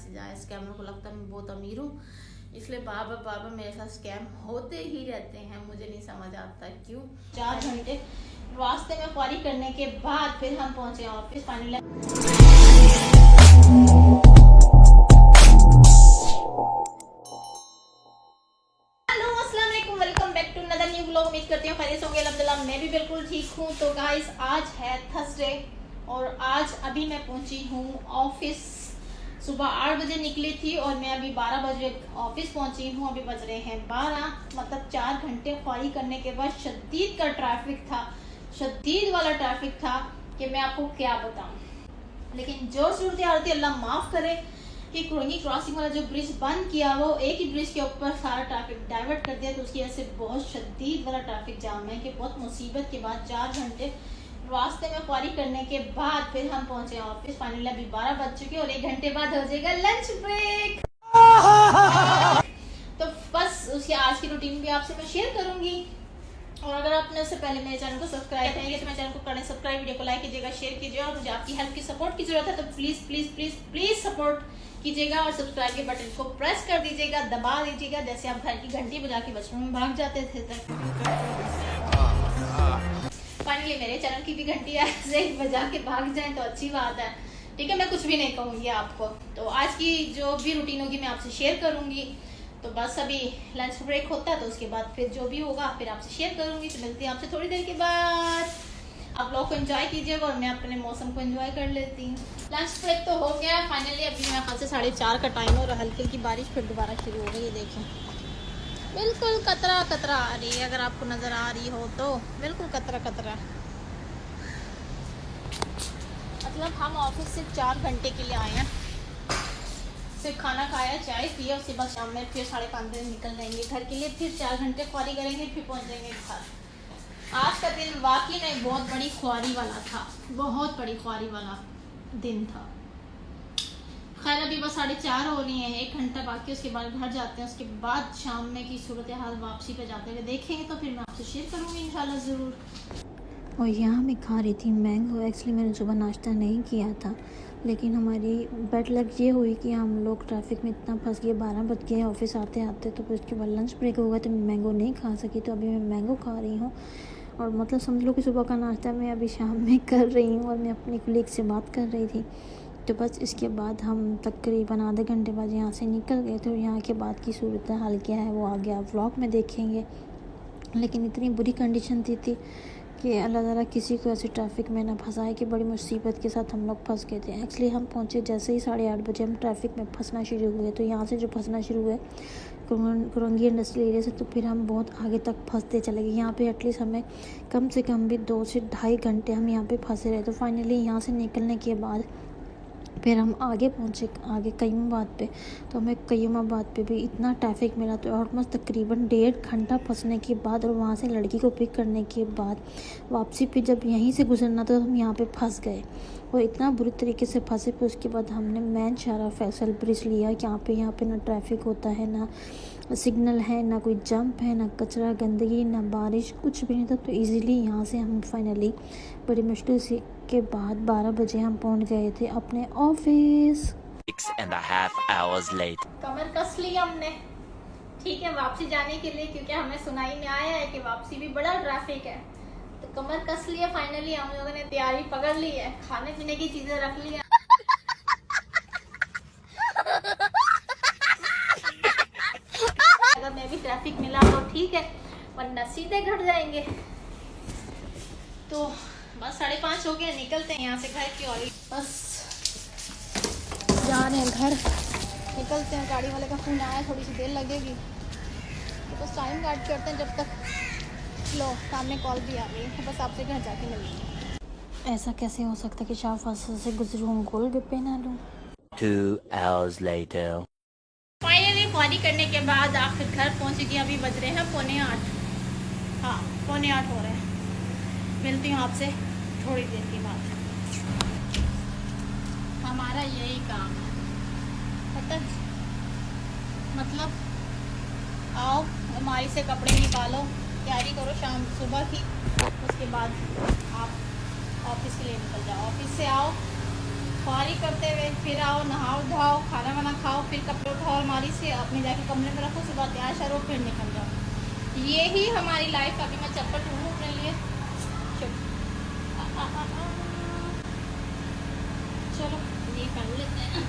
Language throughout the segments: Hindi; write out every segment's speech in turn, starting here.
से जाए। स्कैमर को लगता है मैं बहुत अमीर हूँ, इसलिए बार बार मेरे साथ स्कैम होते ही रहते हैं। मुझे नहीं समझ आता क्यों। 4 घंटे रास्ते में क्वारी करने के बाद फिर हम पहुंचे ऑफिस। फाइनली उम्मीद करती हूँ खैरियत होंगे। अल्हम्दुलिल्लाह मैं भी बिल्कुल ठीक हूँ। तो गाइस आज है थर्सडे और आज अभी मैं पहुंची हूँ ऑफिस। सुबह 8 बजे निकली थी और मैं अभी 12 बजे ऑफिस पहुंची हूँ। अभी बज रहे हैं 12, मतलब 4 घंटे ख्वारी करने के बाद शदीद का ट्रैफिक था, शदीद वाला ट्रैफिक था कि मैं आपको क्या बताऊँ। लेकिन जो सूरत हाल थी अल्लाह माफ़ करे कि कुरंगी क्रॉसिंग वाला जो ब्रिज बंद किया वो एक ही ब्रिज के ऊपर सारा ट्रैफिक डाइवर्ट कर दिया, तो उसकी वजह से बहुत शदीद वाला ट्रैफिक जाम है कि बहुत मुसीबत के बाद 4 घंटे रास्ते में क्वारी करने के बाद फिर हम पहुंचे ऑफिस। फाइनली अभी 12 बज चुके और 1 घंटे बाद हो जाएगा लंच ब्रेक। तो बस उसकी आज की रूटीन भी आपसे मैं शेयर करूंगी। और अगर आपने उससे पहले मेरे चैनल को सब्सक्राइब करेंगे तो मेरे चैनल को करें सब्सक्राइब, वीडियो को लाइक कीजिएगा, शेयर कीजिएगा। और मुझे आपकी हेल्प की सपोर्ट की जरूरत है, तो please please please please support कीजिएगा और सब्सक्राइब के बटन को प्रेस कर दीजिएगा, दबा दीजिएगा, जैसे आप घर की घंटी बजा के बचपन में भाग जाते थे तक। फाइनली मेरे चैनल की भी घंटी ऐसे ही बजा के भाग जाए तो अच्छी बात है। ठीक है, मैं कुछ भी नहीं कहूँगी आपको। तो आज की जो भी रूटीन होगी मैं आपसे शेयर करूँगी। तो बस अभी लंच ब्रेक होता है तो उसके बाद फिर जो भी होगा फिर आपसे शेयर करूँगी। तो मिलती है आपसे थोड़ी देर के बाद। आप लोग को एंजॉय कीजिएगा और मैं अपने मौसम को एंजॉय कर लेती हूँ। लंच ब्रेक तो हो गया फाइनली। अभी मेरे ख्याल से 4:30 का टाइम है और हल्की हल्की बारिश फिर दोबारा शुरू हो गई। देखें बिल्कुल कतरा कतरा आ रही है, अगर आपको नज़र आ रही हो तो बिल्कुल कतरा कतरा। मतलब हम ऑफिस से 4 घंटे के लिए आए हैं, सिर्फ खाना खाया, चाय पिया, उसके बाद शाम में फिर 5:30 बजे निकल जाएंगे घर के लिए। फिर 4 घंटे ख्वारी करेंगे, फिर पहुंच जाएंगे घर। आज का दिन वाकई में बहुत बड़ी ख्वारी वाला था, बहुत बड़ी ख्वारी वाला दिन था। खैर अभी बस 4:30 हो रही हैं, 1 घंटा बाकी, उसके बाद घर जाते हैं। उसके बाद शाम में की सूरत हाल वापसी पे जाते हुए देखेंगे तो फिर मैं आपसे शेयर करूँगी इंशाल्लाह ज़रूर। और यहाँ मैं खा रही थी मैंगो। एक्चुअली मैंने सुबह नाश्ता नहीं किया था, लेकिन हमारी बैड लक ये हुई कि हम लोग ट्रैफिक में इतना फंस गए, 12 बज गए ऑफिस आते आते। तो फिर उसके बाद लंच ब्रेक होगा तो मैं मैंगो नहीं खा सकी, तो अभी मैं मैंगो खा रही हूँ। और मतलब समझ लो कि सुबह का नाश्ता मैं अभी शाम में कर रही हूँ और मैं अपनी कलीग से बात कर रही थी। तो बस इसके बाद हम तकरीबन आधे घंटे बाद यहाँ से निकल गए थे। और यहाँ के बाद की सूरत हाल क्या है वो आगे आप व्लॉग में देखेंगे। लेकिन इतनी बुरी कंडीशन थी कि अल्लाह ताला किसी को ऐसे ट्रैफिक में ना फंसाए कि बड़ी मुसीबत के साथ हम लोग फंस गए थे। एक्चुअली हम पहुँचे जैसे ही 8:30 बजे हम ट्रैफिक में फंसना शुरू हुए। तो यहाँ से जो फंसना शुरू हुए कुरंगी इंडस्ट्रियल एरिया से, तो फिर हम बहुत आगे तक फंसते चले गए। यहाँ पे एटलीस्ट हमें कम से कम भी 2 से ढाई घंटे हम यहाँ पे फंसे रहे। तो फाइनली यहाँ से निकलने के बाद फिर हम आगे पहुँचे, आगे कयूमाबाद पे। तो हमें कयूमाबाद पे भी इतना ट्रैफिक मिला, तो ऑलमोस्ट तकरीबन 1.5 घंटा फंसने के बाद और वहाँ से लड़की को पिक करने के बाद वापसी पे जब यहीं से गुजरना था तो हम यहाँ पे फंस गए और इतना बुरी तरीके से फंसे। फिर उसके बाद हमने मैन शाहरा फैसल ब्रिज लिया। यहाँ पे ना ट्रैफिक होता है, ना सिग्नल है, ना कोई जंप है, ना कचरा गंदगी, ना बारिश, कुछ भी नहीं था। तो इजीली यहाँ से हम फाइनली बड़ी मुश्किल से के बाद 12 बजे हम पहुँच गए थे अपने ऑफिस। 6.5 hours later. कमर कस ली हमने, ठीक है, वापसी जाने के लिए, क्योंकि हमें सुनाई में आया है कि वापसी भी बड़ा ट्रैफिक है। तो कमर कस लिया फाइनली, हम लोगों ने तैयारी पकड़ ली है, खाने पीने की चीजें रख ली है। अगर मैं भी ट्रैफिक मिला तो ठीक है, वरना सीधे घर जाएंगे। तो बस 5:30 हो गए, निकलते हैं यहाँ से घर की ओर। बस जा रहे हैं घर, निकलते हैं। गाड़ी वाले का फ़ोन आया, थोड़ी सी देर लगेगी, तो बस टाइम गार्ड करते हैं जब तक। लो सामने कॉल भी आ गई है, तो बस आपसे घर जाके मिलेंगे। ऐसा कैसे हो सकता है कि शाह फासल से गुजरूँ गोलगप्पे ना लूँ। 2 hours later. फाइनली ख्वारी करने के बाद आखिर घर पहुँच गए। अभी बज रहे हैं 7:45। हाँ 7:45 हो रहे हैं। मिलती हूँ आपसे थोड़ी देर के बाद। हमारा यही काम है, पता, मतलब आओ अलमारी से कपड़े निकालो, तैयारी करो शाम सुबह की, उसके बाद आप ऑफिस के लिए निकल जाओ। ऑफिस से आओ ख्वारी करते हुए, फिर आओ नहाओ धोओ, खाना वाना फिर कपड़े उठाओ अलमारी से, अपने जाके कमरे में रखो, सुबह तैयार शरो फिर निकल जाओ। ये ही हमारी लाइफ। अभी मैं चप्पल ढूंढूं अपने लिए। चलो ये पहन लेते हैं।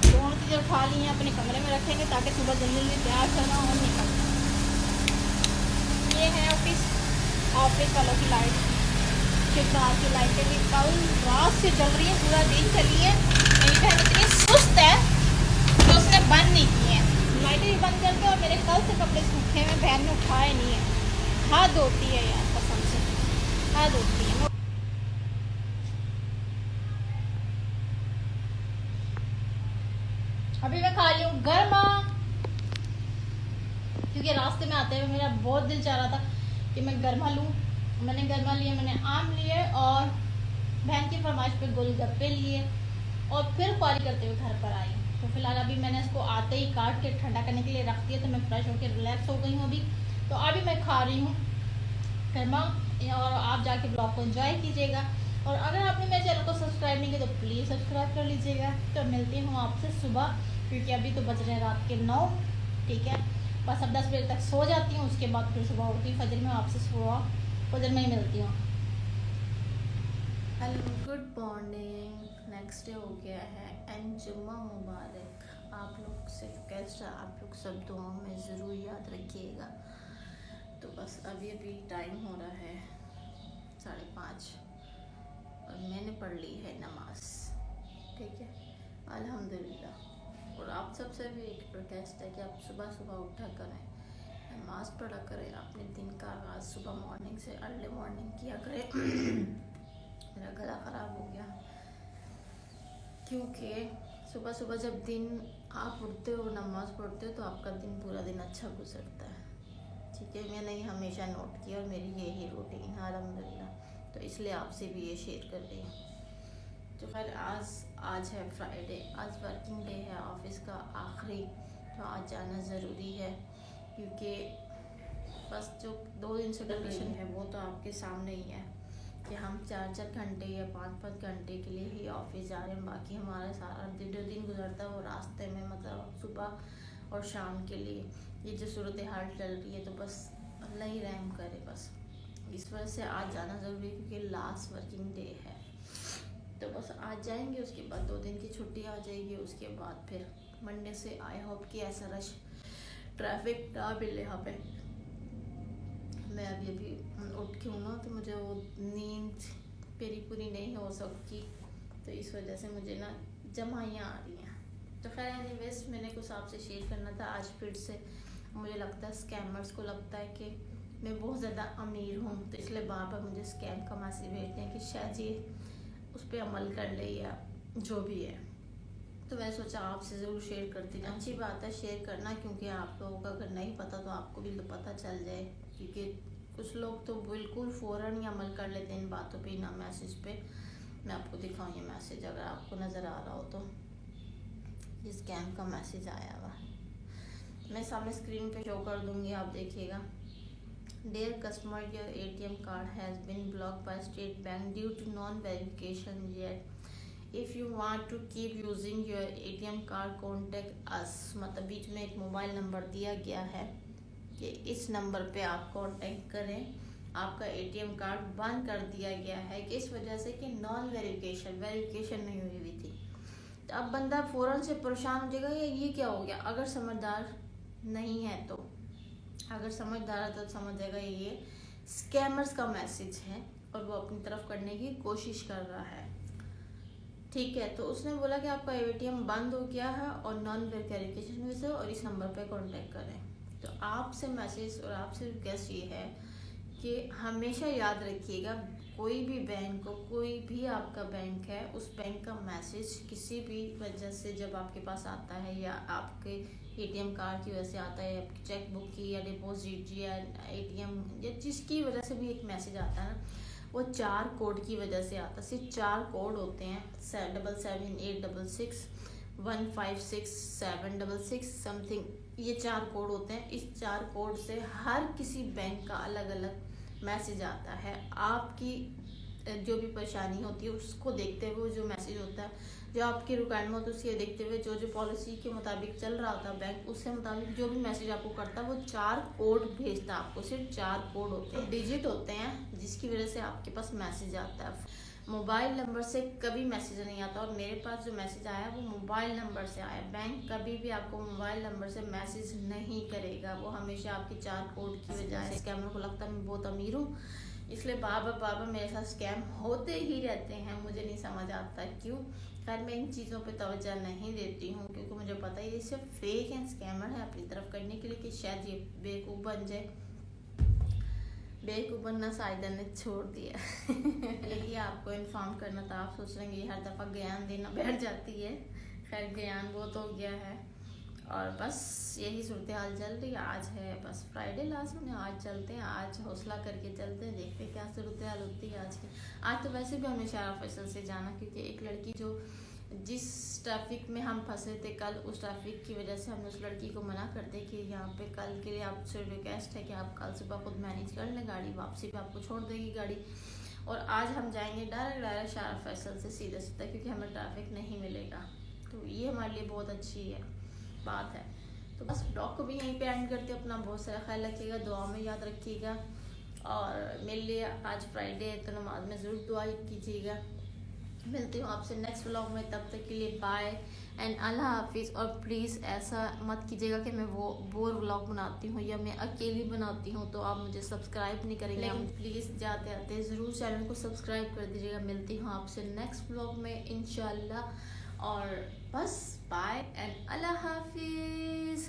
दोनों चीज़ें उठा ली हैं, अपने कमरे में रखेंगे ताकि सुबह जल्दी जल्दी तैयार करना और निकल जाए। ये है ऑफिस वालों की लाइट। रात की लाइटें भी कल रात से जल रही है, पूरा दिन चली है। मेरी बहन इतनी सुस्त है कि उसने बंद नहीं की है लाइटें भी बंद करके, और मेरे कल से कपड़े सूखे हुए बहन ने उठाए नहीं है। हद होती है यार, कसम से हद होती है। अभी मैं खा रही हूँ गर्मा, क्योंकि रास्ते में आते हुए मेरा बहुत दिल चाह रहा था कि मैं गर्मा लूँ। मैंने गर्मा लिए, मैंने आम लिए और बहन की फरमाइश पे गोलगप्पे लिए, और फिर ख्वारी करते हुए घर पर आई। तो फिलहाल अभी मैंने इसको आते ही काट के ठंडा करने के लिए रख दिया, तो मैं फ्रेश होकर रिलैक्स हो गई हूँ अभी। तो अभी मैं खा रही हूँ गर्मा, और आप जाके ब्लॉग को एंजॉय कीजिएगा। और अगर आपने मेरे चैनल को सब्सक्राइब नहीं किया तो प्लीज़ सब्सक्राइब कर लीजिएगा। तो मिलती हूँ आपसे सुबह, क्योंकि अभी तो बज रहे हैं रात के 9। ठीक है, बस अब 10 बजे तक सो जाती हूँ, उसके बाद फिर सुबह उठती फजर में आपसे सुबह फजर में ही मिलती हूँ। Hello, good morning. Next day हो गया है एंड जुम्मा मुबारक। आप लोग से रिक्वेस्ट है, आप लोग सब दुआ में ज़रूर याद रखिएगा। तो बस अभी टाइम हो रहा है 5:30 और मैंने पढ़ ली है नमाज। ठीक है, अल्हम्दुलिल्लाह। और आप सबसे भी एक रिक्वेस्ट है कि आप सुबह सुबह उठा करें, नमाज पढ़ा करें, अपने दिन का आगाज़ सुबह मॉर्निंग से अर्ली मॉर्निंग किया करें। मेरा गला ख़राब हो गया, क्योंकि सुबह सुबह जब दिन आप उठते हो नमाज पढ़ते हो तो आपका दिन पूरा दिन अच्छा गुजरता है। ठीक है, मैंने ये हमेशा नोट किया और मेरी यही रूटीन है अल्हम्दुलिल्लाह। तो इसलिए आपसे भी ये शेयर कर रही हूँ। तो खैर आज है फ्राइडे, आज वर्किंग डे है ऑफिस का आखिरी। तो आज जाना ज़रूरी है, क्योंकि बस जो 2 दिन से कंडीशन है वो तो आपके सामने ही है कि हम 4-4 घंटे या 5-5 घंटे के लिए ही ऑफिस जा रहे हैं। बाकी हमारा सारा दिन गुजरता है वो रास्ते में, मतलब सुबह और शाम के लिए। ये जो सूरत हाल चल रही है तो बस अल्लाह ही रहम करे। बस इस वजह से आज जाना ज़रूरी है, क्योंकि लास्ट वर्किंग डे है। तो बस आज जाएंगे, उसके बाद 2 दिन की छुट्टी आ जाएगी। उसके बाद फिर मंडे से आई होप कि ऐसा रश ट्रैफिक ना मिले यहाँ पे। मैं अभी उठ के हूँ ना, तो मुझे वो नींद मेरी पूरी नहीं हो सकती, तो इस वजह से मुझे ना जमाइयाँ आ रही हैं। तो खैर एनीवेज, मैंने कुछ आपसे शेयर करना था आज फिर से। मुझे लगता है स्कैमर्स को लगता है कि मैं बहुत ज़्यादा अमीर हूँ, तो इसलिए बार बार मुझे स्कैम का मैसेज भेजते हैं कि शायद ये उस पर अमल कर ले या जो भी है। तो मैं सोचा आपसे ज़रूर शेयर करती हूँ। अच्छी बात है शेयर करना, क्योंकि आप लोगों का अगर नहीं पता तो आपको भी तो पता चल जाए। क्योंकि कुछ लोग तो बिल्कुल फ़ौरन ही अमल कर लेते हैं इन बातों पे, ना मैसेज पे। मैं आपको दिखाऊँ ये मैसेज, अगर आपको नज़र आ रहा हो तो। ये स्कैम का मैसेज आया हुआ, मैं सामने स्क्रीन पे शो कर दूँगी, आप देखिएगा। Dear customer, your ATM card has been blocked by State Bank due to non-verification yet. If you want to keep using your ATM card, contact us। मतलब बीच में एक मोबाइल नंबर दिया गया है कि इस नंबर पे आप कांटेक्ट करें। आपका ATM कार्ड बंद कर दिया गया है कि इस वजह से कि नॉन वेरिफिकेशन नहीं हुई थी। तो अब बंदा फ़ौरन से परेशान हो जाएगा, ये क्या हो गया। अगर समझदार नहीं है तो, अगर समझदार है तो समझ जाएगा ये स्कैमर्स का मैसेज है और वो अपनी तरफ करने की कोशिश कर रहा है। ठीक है, तो उसने बोला कि आपका ATM बंद हो गया है और नॉन वेरिफिकेशन हुई से, और इस नंबर पे कांटेक्ट करें। तो आपसे मैसेज और आपसे रिक्वेस्ट ये है कि हमेशा याद रखिएगा, कोई भी बैंक को, कोई भी आपका बैंक है, उस बैंक का मैसेज किसी भी वजह से जब आपके पास आता है, या आपके ATM कार्ड की वजह से आता है, आपकी चेक बुक की या डिपॉजिट या ATM या जिसकी वजह से भी एक मैसेज आता है ना, वो 4 कोड की वजह से आता है। सिर्फ 4 कोड होते हैं, 77866 156 समथिंग, ये 4 कोड होते हैं। इस 4 कोड से हर किसी बैंक का अलग अलग मैसेज आता है। आपकी जो भी परेशानी होती है उसको देखते हुए जो मैसेज होता है, जो आपकी रिक्वायरमेंट होती है देखते हुए जो पॉलिसी के मुताबिक चल रहा होता है बैंक, उससे मुताबिक जो भी मैसेज आपको करता है वो 4 कोड भेजता है आपको। सिर्फ 4 कोड होते हैं, डिजिट होते हैं, जिसकी वजह से आपके पास मैसेज आता है। मोबाइल नंबर से कभी मैसेज नहीं आता, और मेरे पास जो मैसेज आया वो मोबाइल नंबर से आया। बैंक कभी भी आपको मोबाइल नंबर से मैसेज नहीं करेगा, वो हमेशा आपके 4 कोड की वजह से। स्कैमर को लगता है मैं बहुत अमीर हूँ, इसलिए बार मेरे साथ स्कैम होते ही रहते हैं। मुझे नहीं समझ आता क्यों। खैर मैं इन चीज़ों पे तवज्जो नहीं देती हूँ, क्योंकि मुझे पता है ये सिर्फ फेक है, स्कैमर है अपनी तरफ करने के लिए कि शायद ये बेवकूफ़ बन जाए। बेवकूफ़ बनना साइदा ने छोड़ दिया। यही आपको इन्फॉर्म करना था। आप सोच रहे हैं हर दफ़ा ज्ञान देना बैठ जाती है। खैर ज्ञान बहुत हो गया है, और बस यही सूरत हाल चल रही है। आज है बस फ्राइडे लास्ट में, आज चलते हैं, आज हौसला करके चलते हैं, देखते हैं क्या सूरत हाल होती है आज की। आज तो वैसे भी हमें शारा फैसल से जाना, क्योंकि एक लड़की जो जिस ट्रैफिक में हम फंसे थे कल, उस ट्रैफिक की वजह से हमने उस लड़की को मना कर दिया कि यहाँ पे कल के लिए आपसे रिक्वेस्ट है कि आप कल सुबह खुद मैनेज कर लें गाड़ी, वापसी पे आपको छोड़ देगी गाड़ी। और आज हम जाएंगे डायरेक्ट शारा फैसल से सीधा, क्योंकि हमें ट्रैफिक नहीं मिलेगा। तो ये हमारे लिए बहुत अच्छी है बात है। तो बस ब्लॉग को भी यहीं पे एंड करते हैं। अपना बहुत सारा ख्याल रखिएगा, दुआ में याद रखिएगा, और मेरे लिए आज फ्राइडे है तो नमाज में ज़रूर दुआ कीजिएगा। मिलती हूँ आपसे नेक्स्ट व्लॉग में, तब तक के लिए बाय एंड अल्लाह हाफिज़। और प्लीज़ ऐसा मत कीजिएगा कि मैं वो बोर व्लॉग बनाती हूँ या मैं अकेली बनाती हूँ तो आप मुझे सब्सक्राइब नहीं करेंगे, लेकिन प्लीज़ जाते आते ज़रूर चैनल को सब्सक्राइब कर दीजिएगा। मिलती हूँ आपसे नेक्स्ट व्लॉग में इंशाल्लाह, और बस बाय एंड अल्लाह हाफिज़।